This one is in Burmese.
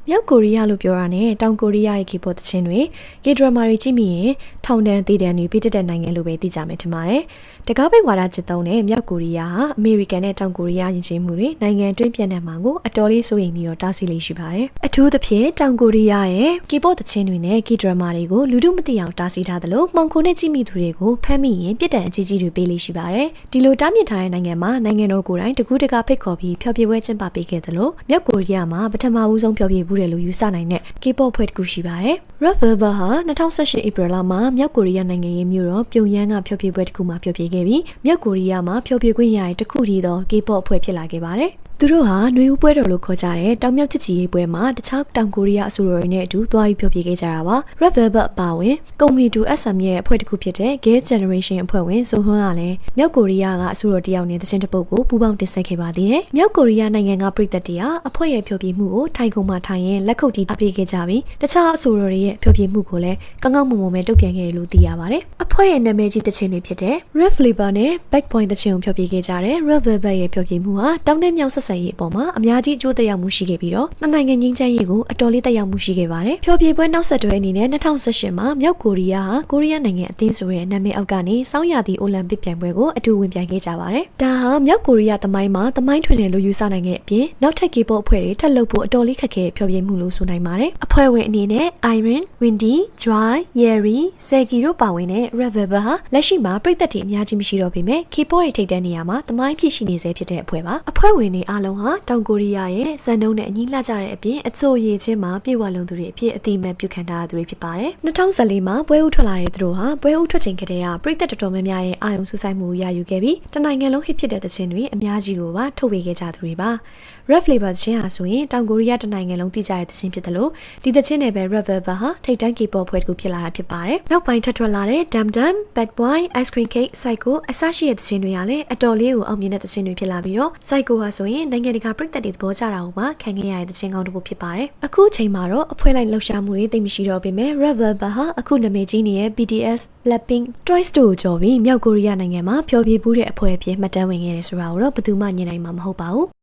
မြောက်ကိုရီးယားလို့ပြောတာနဲ့တောင်ကိုရီးယားရဲ့ K-pop သချင်းတွေ K-drama တွေကြည့်မိရင်ထောင်တန်းသေးတန်းတွေပြည့်တဲ့နိုင်ငံလို့ပဲသိကြမယ်ထင်ပါတယ်။တကားပိတ်ဝါဒจิตသုံးတဲ့မြောက်ကိုရီးယားဟာအမေရိကန်နဲ့တောင်ကိုရီးယားယဉ်ကျေးမှုတွေနိုင်ငံတွင်းပြန်တဲ့မှာကိုအတော်လေးစိုးရိမ်ပြီးတော့တားဆီးလေးရှိပါတယ်။အထူးသဖြင့်တောင်ကိုရီးယားရဲ့ K-pop သချင်းတွေနဲ့ K-drama တွေကိုလူထုမသိအောင်တားဆီးထားသလိုမှောင်ခိုနဲ့ကြည့်မိသူတွေကိုဖမ်းမိရင်ပြစ်ဒဏ်အကြီးကြီးတွေပေးလေးရှိပါတယ်။ဒီလိုတားမြစ်ထားတဲ့နိုင်ငံမှာနိုင်ငံတော်ကိုယ်တိုင်တကူးတကာဖိတ်ခေါ်ပြီးဖျော်ဖြေပွဲကျင်းပပေးခဲ့သလိုမြောက်ကိုရီးယားမှာပထမဦးဆုံးဖျော်ဖြေမှုတယ်လို့ယူဆနိုင်တဲ့ K-pop ဖွဲ့တစ်ခုရှိပါတယ်။ Red Velvet ဟာ2018 April လမှာမြောက်ကိုရီးယားနိုင်ငံရဲ့မြို့တော်ပြုံယမ်းကဖျော်ဖြေပွဲတစ်ခုမှာဖျော်ဖြေခဲ့ပြီးမြောက်ကိုရီးယားမှာဖျော်ဖြေခွင့်ရတဲ့တစ်ခုတည်းသော K-pop ဖွဲ့ဖြစ်လာခဲ့ပါတယ်။သူတို့ဟာနှွေဦးပွဲတော်လို့ခေါ်ကြတဲ့တောင်မြောက်ချစ်ကြည်ရေးပွဲမှာတခြားတောင်ကိုရီးယားအဆိုတော်တွေနဲ့အတူသွားပြီးဖျော်ဖြေခဲ့ကြတာပါ။ Red Velvet အပါအဝင် Company 2 SM ရဲ့အဖွဲ့တစ်ခုဖြစ်တဲ့ Gay Generation အဖွဲ့ဝင်ဆိုဟွန်းကလည်းမြောက်ကိုရီးယားကအဆိုတော်တယောက်နဲ့သချင်းတစ်ပုဒ်ကိုပူးပေါင်းတင်ဆက်ခဲ့ပါသေးတယ်။မြောက်ကိုရီးယားနိုင်ငံကပြည်သက်တွေကအဖွဲ့ရဲ့ဖျော်ဖြေမှုကိုထိုင်ကုန်မှထိုင်ရင်လက်ခုပ်တီးအပြေးခဲ့ကြပြီးတခြားအဆိုတော်တွေရဲ့ဖျော်ဖြေမှုကိုလည်းကောင်းကောင်းမွန်မွန်ပဲတုံ့ပြန်ခဲ့တယ်လို့သိရပါတယ်။အဖွဲ့ရဲ့နာမည်ကြီးသချင်းတွေဖြစ်တဲ့ Red Flavor နဲ့ Back Point သချင်းကိုဖျော်ဖြေခဲ့ကြတဲ့ Red Velvet ရဲ့ဖျော်ဖြေမှုဟာတောင်နဲ့မြောက်ဆက်ဆံရေးအပေါ်မှာအများကြီးအကျိုးသက်ရောက်မှုရှိခဲ့ပြီးတော့နှစ်နိုင်ငံငြိမ်းချမ်းရေးကိုအတော်လေးသက်ရောက်မှုရှိခဲ့ပါတယ်။ဖျော်ဖြေပွဲနောက်ဆက်တွဲအနေနဲ့2018မှာမြောက်ကိုရီးယားဟာကိုရီးယားနိုင်ငံအသင်းဆိုရဲ့နာမည်အောက်ကနေစောင်းရာသီအိုလံပစ်ပြိုင်ပွဲကိုအတူဝင်ပြိုင်ခဲ့ကြပါတယ်။ဒါဟာမြောက်ကိုရီးယားသမိုင်းမှာသမိုင်းထွင်တယ်လို့ယူဆနိုင်တဲ့အပြင်နောက်ထပ် K-pop အဖွဲ့တွေထပ်လုပ်ဖို့အတော်လေးခက်ခဲဖျော်ဖြေမှုလို့ဆိုနိုင်ပါတယ်။အဖွဲ့ဝင်အနေနဲ့ Iron, Windy, Joy, Yeri, Segi တို့ပါဝင်တဲ့ Red Velvet ဟာလက်ရှိမှာပြည်သက်တွေအများကြီးမရှိတော့ပေမဲ့ K-pop ရဲ့ထိပ်တန်းနေရာမှာသမိုင်းဖြစ်ရှိနေစေဖြစ်တဲ့အဖွဲ့ပါ။အဖွဲ့ဝင်တွေအားလုံးဟာတောင်ကိုရီးယားရဲ့စံနှုန်းနဲ့အညီလှကြတဲ့အပြင်အချို့ရည်ချင်းမှာပြေဝလုံသူတွေအဖြစ်အတိအမှန်ပြုခံထားရသူတွေဖြစ်ပါတယ်။2014မှာပွဲဥထွက်လာတဲ့သူတို့ဟာပွဲဥထွက်ချိန်ကတည်းကပြည်သက်တော်တော်များများရဲ့အာရုံစူးစိုက်မှုရယူခဲ့ပြီးတနိုင်ငံလုံး hit ဖြစ်တဲ့သချင်းတွေအများကြီးကိုပါထုတ်ဝေခဲ့ကြသူတွေပါ။ Red Flavor သချင်းဟာဆိုရင်တောင်ကိုရီးယားတနိုင်ငံလုံးသိကြတဲ့သချင်းဖြစ်တယ်လို့ဒီသချင်းနဲ့ပဲ Red Velvet ဟာထိပ်တန်း K-pop ဖွဲ့တစ်ခုဖြစ်လာတာဖြစ်ပါတယ်။နောက်ပိုင်းထပ်ထွက်လာတဲ့ Dum Dum, Bad Boy, Ice Cream Cake, Psycho အစရှိတဲ့သချင်းတွေကလည်းအတော်လေးကိုအောင်မြင်တဲ့သချင်းတွေဖြစ်လာပြီးတော့ Psycho ဟာဆိုရင်နိုင်ငံတကာပြည်သက်တွေသဘောကျတာကိုပါခံခဲ့ရတဲ့သချင်းကောင်းတစ်ခုဖြစ်ပါတယ်။အခုချိန်မှာတော့အဖွဲ့လိုက်လှုပ်ရှားမှုတွေသိမရှိတော့ပေမဲ့ Red Velvet ဟာအခုနာမည်ကြီးနေတဲ့ BTS, Blackpink, Twice တို့ကိုကြော်ပြီးမြောက်ကိုရီးယားနိုင်ငံမှာဖျော်ဖြေမှုတဲ့အဖွဲ့အဖြစ်မှတ်တမ်းဝင်ခဲ့တယ်ဆိုတာကိုတော့ဘယ်သူမှညင်နိုင်မှာမဟုတ်ပါဘူး။